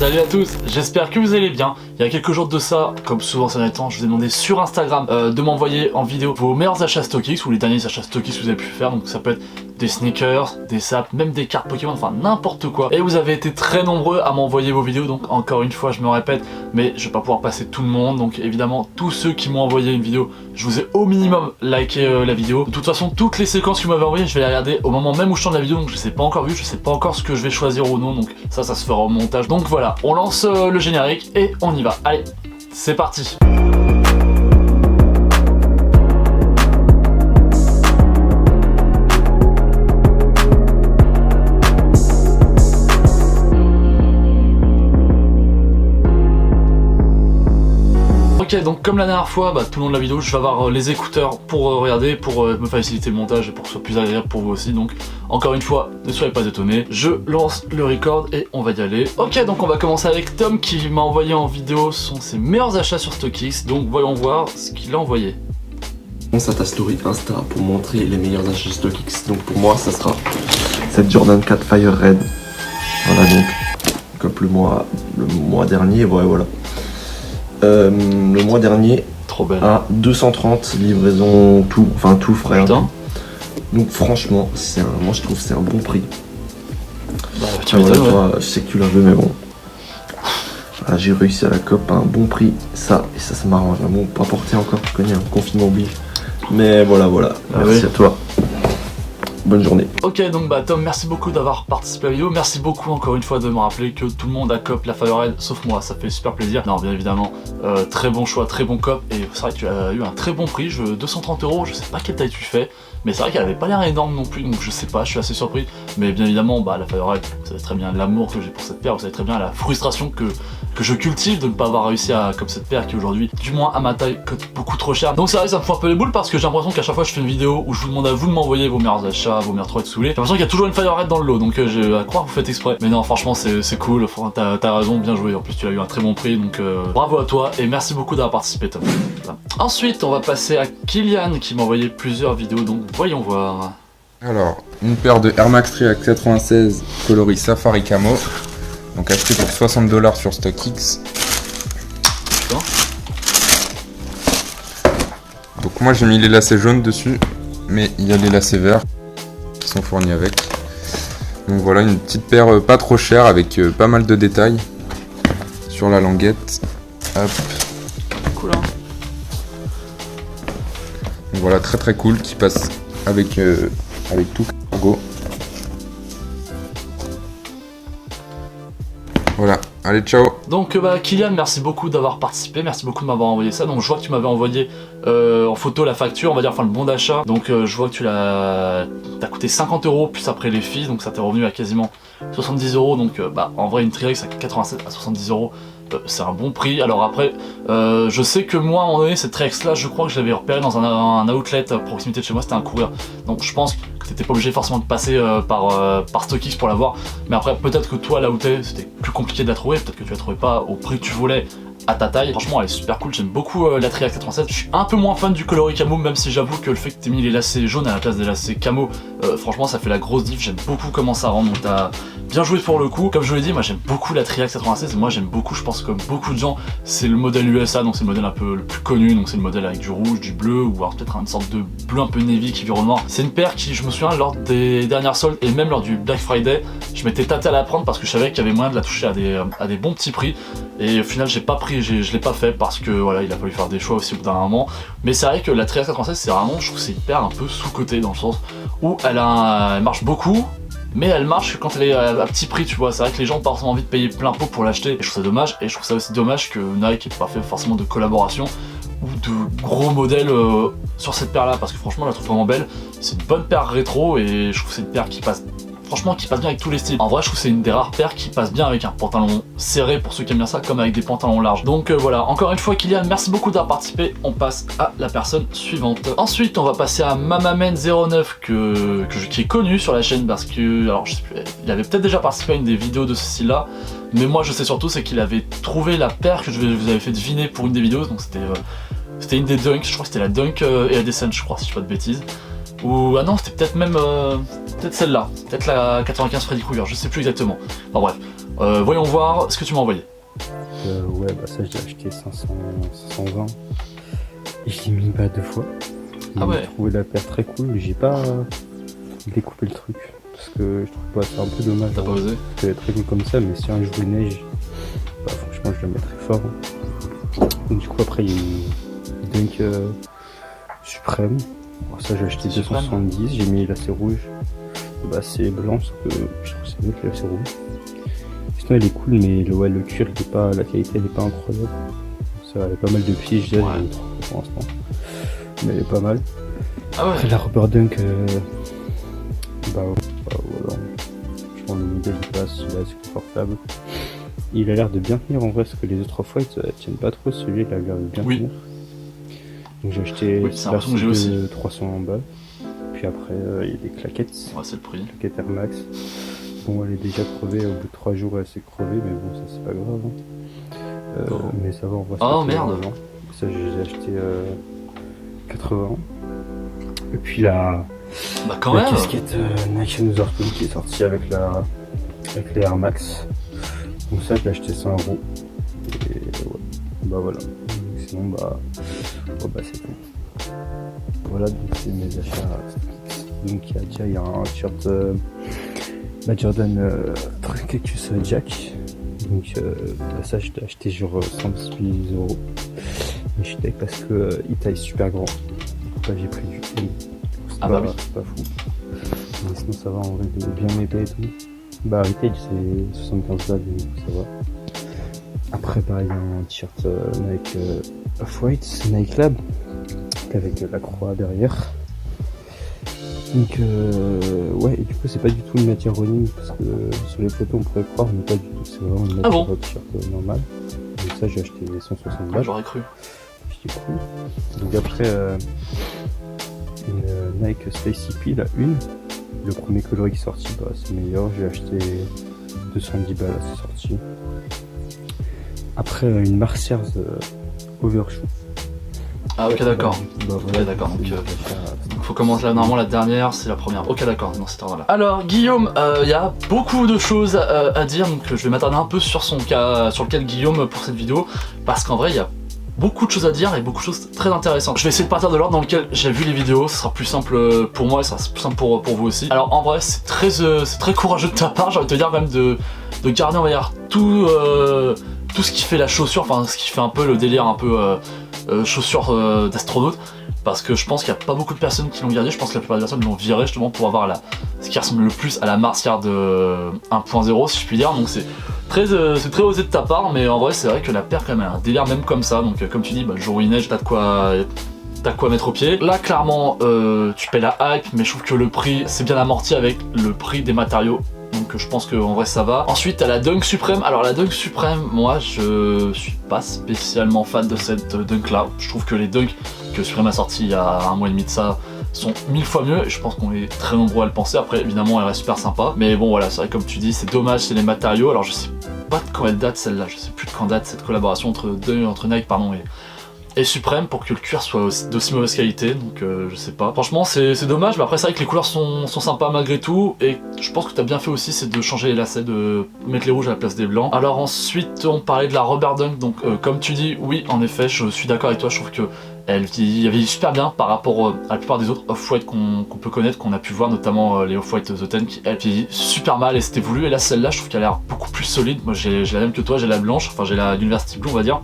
Salut à tous, j'espère que vous allez bien. Il y a quelques jours de ça, comme souvent ces derniers temps, je vous ai demandé sur Instagram de m'envoyer en vidéo vos meilleurs achats StockX ou les derniers achats StockX que vous avez pu faire. Donc ça peut être des sneakers, des saps, même des cartes Pokémon, enfin n'importe quoi. Et vous avez été très nombreux à m'envoyer vos vidéos, donc encore une fois je me répète, mais je vais pas pouvoir passer tout le monde. Donc évidemment tous ceux qui m'ont envoyé une vidéo, je vous ai au minimum liké la vidéo. De toute façon toutes les séquences que vous m'avez envoyées, je vais les regarder au moment même où je tourne la vidéo, donc je les ai pas encore vues, je sais pas encore ce que je vais choisir ou non, donc ça se fera au montage. Donc voilà, on lance le générique et on y va. Allez, c'est parti. Ok, donc comme la dernière fois, tout le long de la vidéo, je vais avoir les écouteurs pour regarder, pour me faciliter le montage et pour que ce soit plus agréable pour vous aussi. Donc encore une fois, ne soyez pas étonnés, je lance le record et on va y aller. Ok, donc on va commencer avec Tom qui m'a envoyé en vidéo ses meilleurs achats sur StockX. Donc voyons voir ce qu'il a envoyé. Pense à ta story Insta pour montrer les meilleurs achats StockX. Donc pour moi, ça sera cette Jordan 4 Fire Red. Voilà, donc comme le mois dernier, ouais, voilà. Le mois dernier, trop belle. À 230 livraison, tout frais. Putain. Donc franchement, moi je trouve que c'est un bon prix. Bah, tu m'étonnes, ouais. Toi, je sais que tu la veux, mais bon. Voilà, j'ai réussi à la COP à un bon prix. Ça m'arrange. Bon, pas porté encore, tu connais, un confinement oblige. Mais voilà. Merci à toi. Bonne journée. Ok, donc Tom, merci beaucoup d'avoir participé à la vidéo. Merci beaucoup encore une fois de me rappeler que tout le monde a cop la Fire Red, sauf moi, ça fait super plaisir. Non, bien évidemment, très bon choix, très bon cop. Et c'est vrai que tu as eu un très bon prix, 230 €, je sais pas quelle taille tu fais. Mais c'est vrai qu'elle avait pas l'air énorme non plus, donc je sais pas, je suis assez surpris. Mais bien évidemment, la Fire Red, vous savez très bien l'amour que j'ai pour cette paire, vous savez très bien la frustration que je cultive de ne pas avoir réussi à comme cette paire qui aujourd'hui, du moins à ma taille, coûte beaucoup trop cher. Donc c'est vrai que ça me fout un peu les boules parce que j'ai l'impression qu'à chaque fois que je fais une vidéo où je vous demande à vous de m'envoyer vos meilleurs achats, vos meilleurs trucs saoulés, j'ai l'impression qu'il y a toujours une Fire Red dans le lot, donc j'ai à croire que vous faites exprès. Mais non, franchement c'est cool, t'as raison, bien joué, en plus tu as eu un très bon prix, donc bravo à toi et merci beaucoup d'avoir participé Tom. Voilà. Ensuite on va passer à Kylian qui m'a envoyé plusieurs vidéos, donc voyons voir. Alors, une paire de Air Max React 96 coloris Safari Camo, donc acheté pour 60 $ sur StockX. Donc moi j'ai mis les lacets jaunes dessus, mais il y a les lacets verts qui sont fournis avec. Donc voilà, une petite paire pas trop chère avec pas mal de détails sur la languette. Hop. Cool, hein. Donc voilà, très cool, qui passe avec tout cargo. Voilà, allez ciao. Donc Kylian, merci beaucoup d'avoir participé, merci beaucoup de m'avoir envoyé ça. Donc je vois que tu m'avais envoyé en photo la facture, on va dire, enfin le bon d'achat. Donc je vois que t'as coûté 50 € plus après les fees, donc ça t'est revenu à quasiment 70 €. Donc en vrai une Tri-Rex à 87 à 70 €. C'est un bon prix. Alors après, je sais que moi à un moment donné, cette Tri-Rex là, je crois que je l'avais repéré dans un outlet à proximité de chez moi, c'était un courrier. Donc je pense que t'étais pas obligé forcément de passer par StockX pour l'avoir. Mais après, peut-être que toi là où t'es, c'était plus compliqué de la trouver, peut-être que tu la trouvais pas au prix que tu voulais à ta taille. Franchement elle est super cool, j'aime beaucoup la Tri-Rex 87. Je suis un peu moins fan du coloris camo, même si j'avoue que le fait que t'aies mis les lacets jaunes à la place des lacets camo, franchement ça fait la grosse diff, j'aime beaucoup comment ça rend, donc t'as bien joué pour le coup. Comme je vous l'ai dit, moi j'aime beaucoup la Tri-Rex 96 et moi j'aime beaucoup, je pense comme beaucoup de gens, c'est le modèle USA, donc c'est le modèle un peu le plus connu, donc c'est le modèle avec du rouge, du bleu, ou alors peut-être une sorte de bleu un peu navy qui vire au noir. C'est une paire qui, je me souviens, lors des dernières soldes et même lors du Black Friday, je m'étais tâté à la prendre parce que je savais qu'il y avait moyen de la toucher à des bons petits prix. Et au final j'ai pas pris, je l'ai pas fait parce que voilà, il a fallu faire des choix aussi au bout d'un moment. Mais c'est vrai que la Tri-Rex 96 c'est vraiment, je trouve que c'est une paire un peu sous-cotée dans le sens où elle marche beaucoup, mais elle marche quand elle est à petit prix, tu vois. C'est vrai que les gens ont pas forcément envie de payer plein pot pour l'acheter, et je trouve ça dommage. Et je trouve ça aussi dommage que Nike ait pas fait forcément de collaboration ou de gros modèles sur cette paire là, parce que franchement je la trouve vraiment belle. C'est une bonne paire rétro et je trouve que c'est une paire qui passe, franchement, qui passe bien avec tous les styles. En vrai je trouve que c'est une des rares paires qui passe bien avec un pantalon serré pour ceux qui aiment bien ça, comme avec des pantalons larges. Donc voilà, encore une fois Kylian, merci beaucoup d'avoir participé. On passe à la personne suivante. Ensuite on va passer à Mamamen09 qui est connu sur la chaîne parce que, alors je sais plus, il avait peut-être déjà participé à une des vidéos de ce style là, mais moi je sais surtout c'est qu'il avait trouvé la paire que je vous avais fait deviner pour une des vidéos. Donc c'était une des Dunk, je crois que c'était la Dunk et la Descent, je crois, si je dis pas de bêtises. Ou ah non, c'était peut-être même peut-être celle-là, peut-être la 95 Freddy Krueger, je sais plus exactement. Enfin bref, Voyons voir ce que tu m'as envoyé. Ouais, bah ça j'ai acheté 520 et je l'ai mis 2 fois. Ah ouais. J'ai trouvé la paire très cool, mais j'ai pas découpé le truc parce que je trouve pas c'est un peu dommage. T'as pas osé? C'est très cool comme ça, mais si un jour il neige, bah franchement je la mettrais fort. Hein. Donc du coup après il y a une Dunk Suprême. Bon, ça j'ai acheté Suprême. 270, j'ai mis lacet rouge. Bah c'est blanc, sauf que je trouve que c'est mieux que le lacet rouge. Sinon elle est cool, mais le cuir il est pas, la qualité elle est pas incroyable. Ça elle a pas mal de plis, je dirais, j'en ai 3 pour l'instant. Mais elle est pas mal. Ah ouais. Après la Rubber Dunk, voilà. Je prends le modèle de base, celui-là c'est confortable. Il a l'air de bien tenir en vrai, parce que les autres Off-White tiennent pas trop, celui-là il a l'air de bien tenir. Donc j'ai acheté c'est l'impression que j'ai aussi. 300 balles. Puis après il y a des claquettes. Ouais, c'est le prix. Claquette Air Max. Bon elle est déjà crevée, au bout de 3 jours elle s'est crevée, mais bon ça c'est pas grave. Hein. Mais ça va, on va se Oh mettre merde. l'argent. Ça j'ai acheté 80. Et puis la quand la même. casquette Nike Northern qui est sortie avec les Air Max. Donc ça je l'ai acheté 100 €. Et ouais, bah voilà. Sinon c'est tout. Voilà, donc c'est mes achats. Donc il y a un t-shirt Jordan Cactus Jack. Donc ça je l'ai acheté genre 118 €. Mais je suis d'accord parce que il taille super grand. Là j'ai pris du M. Ah bah oui. C'est pas fou. Mais sinon ça va en vrai de bien m'aider et tout. Bah retail c'est 75 balles donc ça va. Après il y a un t-shirt Nike Off-White, Nike Lab avec la croix derrière. Donc ouais, et du coup c'est pas du tout une matière running parce que sur les photos on pourrait croire mais pas du tout, c'est vraiment une matière t-shirt normale. Donc ça j'ai acheté 160 balles. J'aurais cru. C'était cool. Donc après une Nike Space EP, la une. Le premier coloris qui est sorti, c'est meilleur. J'ai acheté 210 balles à sa sortie. Après une Marciers Overshoot. Ah ok d'accord. Voilà, ok d'accord. Donc faut commencer là, normalement la dernière c'est la première. Ok d'accord, dans cet ordre là. Alors Guillaume, il y a beaucoup de choses à dire, donc je vais m'attarder un peu sur son cas, sur le cas de Guillaume pour cette vidéo, parce qu'en vrai il y a beaucoup de choses à dire et beaucoup de choses très intéressantes. Je vais essayer de partir de l'ordre dans lequel j'ai vu les vidéos, ce sera plus simple pour moi et ça sera plus simple pour vous aussi. Alors en vrai c'est très courageux de ta part, j'ai envie de te dire quand même de garder on va dire tout ce qui fait la chaussure, enfin ce qui fait un peu le délire un peu chaussures d'astronaute, parce que je pense qu'il n'y a pas beaucoup de personnes qui l'ont gardé, je pense que la plupart des personnes l'ont viré justement pour avoir ce qui ressemble le plus à la Marciers de 1.0 si je puis dire, donc c'est très osé de ta part, mais en vrai c'est vrai que la paire quand même a un délire même comme ça, donc comme tu dis, le jour où il neige t'as de quoi mettre au pied. Là clairement tu paies la hype, mais je trouve que le prix c'est bien amorti avec le prix des matériaux. Donc je pense qu'en vrai ça va. Ensuite t'as la Dunk Supreme. Alors la Dunk Supreme, moi je suis pas spécialement fan de cette Dunk là. Je trouve que les Dunk que Supreme a sorti il y a 1 mois et demi de ça sont 1000 fois mieux et je pense qu'on est très nombreux à le penser. Après évidemment elle reste super sympa, mais bon voilà, c'est vrai comme tu dis, c'est dommage, c'est les matériaux. Alors je sais pas de quand elle date celle-là, je sais plus de quand date cette collaboration entre Nike et Supreme pour que le cuir soit d'aussi mauvaise qualité, donc je sais pas. Franchement c'est dommage, mais après c'est vrai que les couleurs sont sympas malgré tout, et je pense que t'as bien fait aussi, c'est de changer les lacets, de mettre les rouges à la place des blancs. Alors ensuite on parlait de la Rubber Dunk, donc comme tu dis, oui en effet je suis d'accord avec toi, je trouve que elle vieillit super bien par rapport à la plupart des autres Off-White qu'on peut connaître, qu'on a pu voir, notamment les Off-White The Ten qui elle vieillit super mal et c'était voulu, et là celle-là je trouve qu'elle a l'air beaucoup plus solide. Moi j'ai la même que toi, j'ai la blanche, enfin j'ai la University Blue on va dire,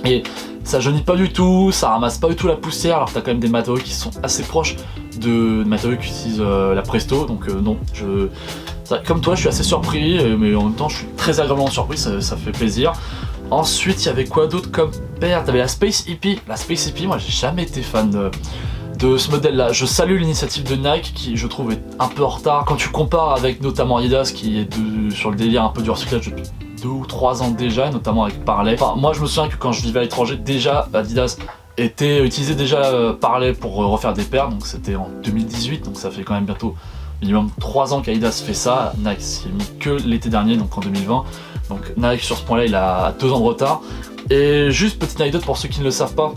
et ça jaunit pas du tout, ça ramasse pas du tout la poussière, alors que t'as quand même des matériaux qui sont assez proches de matériaux qui utilisent la Presto, donc non, comme toi je suis assez surpris, mais en même temps je suis très agréablement surpris, ça fait plaisir. Ensuite il y avait quoi d'autre comme paire? T'avais la Space EP. La Space EP, moi j'ai jamais été fan de ce modèle là. Je salue l'initiative de Nike qui je trouve est un peu en retard quand tu compares avec notamment Adidas qui est sur le délire un peu du recyclage depuis 2 ou 3 ans déjà, notamment avec Parley. Enfin, moi je me souviens que quand je vivais à l'étranger, déjà Adidas utilisait déjà Parley pour refaire des paires, donc c'était en 2018, donc ça fait quand même bientôt minimum 3 ans qu'Adidas fait ça. Nike s'y est mis que l'été dernier, donc en 2020, donc Nike sur ce point là il a 2 ans de retard. Et juste petite anecdote pour ceux qui ne le savent pas,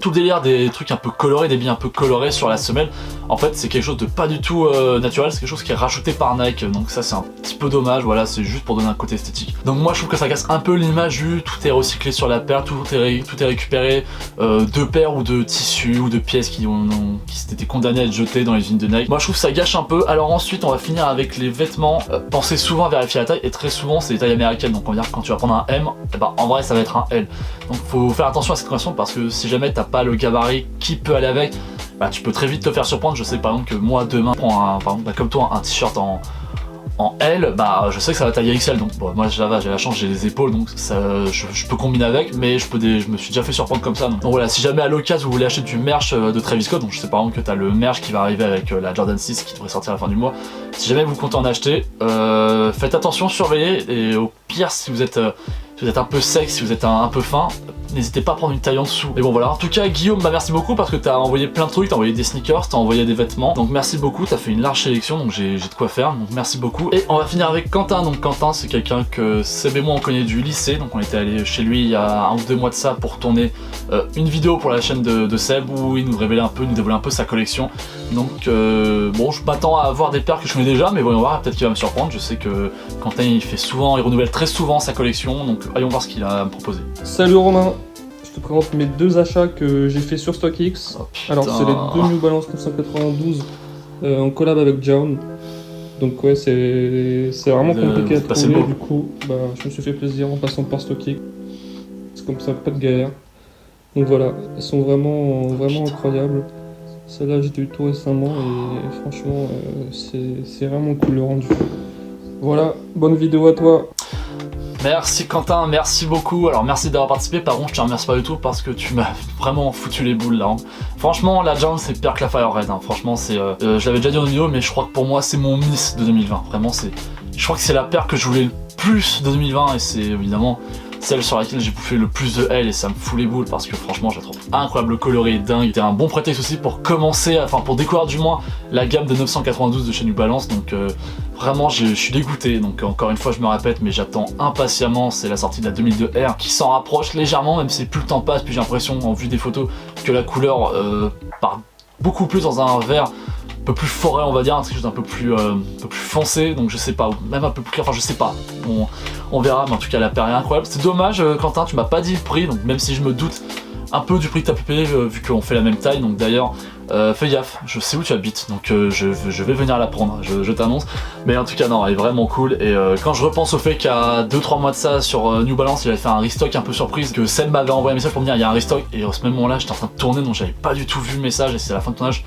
tout le délire des trucs un peu colorés, des billes un peu colorés sur la semelle, En fait c'est quelque chose de pas du tout naturel, c'est quelque chose qui est rajouté par Nike, donc ça c'est un petit peu dommage, voilà, c'est juste pour donner un côté esthétique. Donc moi je trouve que ça casse un peu l'image vu tout est recyclé sur la paire, tout est récupéré de paires ou de tissus ou de pièces qui étaient condamnées à être jetées dans les usines de Nike. Moi je trouve que ça gâche un peu. Alors ensuite on va finir avec les vêtements. Pensez souvent à vérifier la taille, et très souvent c'est les tailles américaines, donc on va dire que quand tu vas prendre un M, et bah, en vrai ça va être un L. Donc faut faire attention à cette conversion parce que si jamais t'as pas le gabarit qui peut aller avec, bah, tu peux très vite te faire surprendre. Je sais par exemple que moi demain je prends comme toi un t-shirt en L, bah je sais que ça va tailler XL, donc bon, moi j'ai la chance, j'ai les épaules, donc ça, je peux combiner avec, mais je me suis déjà fait surprendre comme ça. Donc voilà, si jamais à l'occasion vous voulez acheter du merch de Travis Scott, donc je sais par exemple que t'as le merch qui va arriver avec la Jordan 6 qui devrait sortir à la fin du mois, si jamais vous comptez en acheter, faites attention, surveillez, et au pire si vous êtes un peu sec, si vous êtes un peu fin, n'hésitez pas à prendre une taille en dessous. Et bon voilà, en tout cas Guillaume, bah merci beaucoup parce que t'as envoyé plein de trucs, t'as envoyé des sneakers, t'as envoyé des vêtements, donc merci beaucoup, t'as fait une large sélection, donc j'ai de quoi faire, donc merci beaucoup. Et on va finir avec Quentin. Donc Quentin c'est quelqu'un que Seb et moi on connaît du lycée, donc on était allé chez lui il y a 1 ou 2 mois de ça pour tourner une vidéo pour la chaîne de Seb où il nous dévoilait un peu sa collection. Donc bon, je m'attends à avoir des paires que je connais déjà, mais voyons voir, peut-être qu'il va me surprendre. Je sais que Quentin il renouvelle très souvent sa collection, donc allons voir ce qu'il a à me proposer. Salut Romain, je te présente mes 2 achats que j'ai fait sur StockX. Oh, alors c'est les 2 New Balance 992 en collab avec Jaun. Donc ouais, c'est vraiment compliqué à trouver, du coup bah, je me suis fait plaisir en passant par StockX. C'est comme ça, pas de galère. Donc voilà, elles sont vraiment incroyables. Celle-là j'ai eu tout récemment et franchement c'est vraiment cool le rendu. Voilà, bonne vidéo à toi. Merci Quentin, merci beaucoup. Alors merci d'avoir participé, par contre je te remercie pas du tout parce que tu m'as vraiment foutu les boules là. Franchement la Jaun c'est pire que la Fire Red, hein. Franchement c'est, je l'avais déjà dit dans une vidéo, mais je crois que pour moi c'est mon miss de 2020. Vraiment je crois que c'est la paire que je voulais le plus de 2020 et c'est évidemment celle sur laquelle j'ai bouffé le plus de L et ça me fout les boules parce que franchement je la trouve incroyable, le coloris est dingue. C'était un bon prétexte aussi pour commencer, enfin pour découvrir du moins la gamme de 992 de chez New Balance, donc vraiment je suis dégoûté. Donc encore une fois je me répète, mais j'attends impatiemment, c'est la sortie de la 2002R qui s'en rapproche légèrement, même si plus le temps passe, plus j'ai l'impression en vue des photos que la couleur part beaucoup plus dans un vert un peu plus forêt, on va dire, quelque chose d'un peu plus foncé, donc je sais pas, même un peu plus clair, enfin je sais pas, on verra, mais en tout cas la paire est incroyable. C'est dommage Quentin, tu m'as pas dit le prix, donc même si je me doute un peu du prix que t'as pu payer vu qu'on fait la même taille, donc d'ailleurs fais gaffe, je sais où tu habites, donc je vais venir la prendre, je t'annonce. Mais en tout cas non, elle est vraiment cool, et quand je repense au fait qu'il y a 2-3 mois de ça sur New Balance, il avait fait un restock un peu surprise, que Seb m'avait envoyé un message pour me dire il y a un restock, et à ce même moment là j'étais en train de tourner, donc j'avais pas du tout vu le message, et c'est à la fin de tournage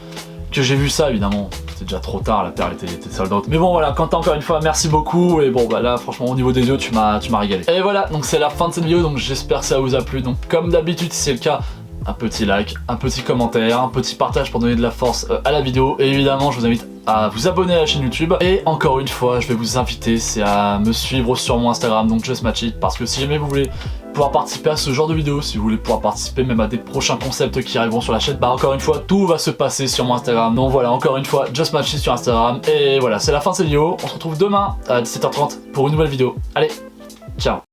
que j'ai vu ça. Évidemment c'était déjà trop tard, la paire était sold out. Mais bon voilà, Quentin encore une fois merci beaucoup, et bon bah là franchement au niveau des yeux tu m'as régalé. Et voilà, donc c'est la fin de cette vidéo, donc j'espère que ça vous a plu. Donc comme d'habitude si c'est le cas, un petit like, un petit commentaire, un petit partage pour donner de la force à la vidéo, et évidemment je vous invite à vous abonner à la chaîne YouTube. Et encore une fois je vais vous inviter, c'est à me suivre sur mon Instagram, donc JustMatchIt, parce que si jamais vous voulez pouvoir participer à ce genre de vidéo, si vous voulez pouvoir participer même à des prochains concepts qui arriveront sur la chaîne, bah encore une fois tout va se passer sur mon Instagram. Donc voilà, encore une fois JustMatchIt sur Instagram. Et voilà, c'est la fin de cette vidéo, on se retrouve demain à 17h30 pour une nouvelle vidéo. Allez, ciao.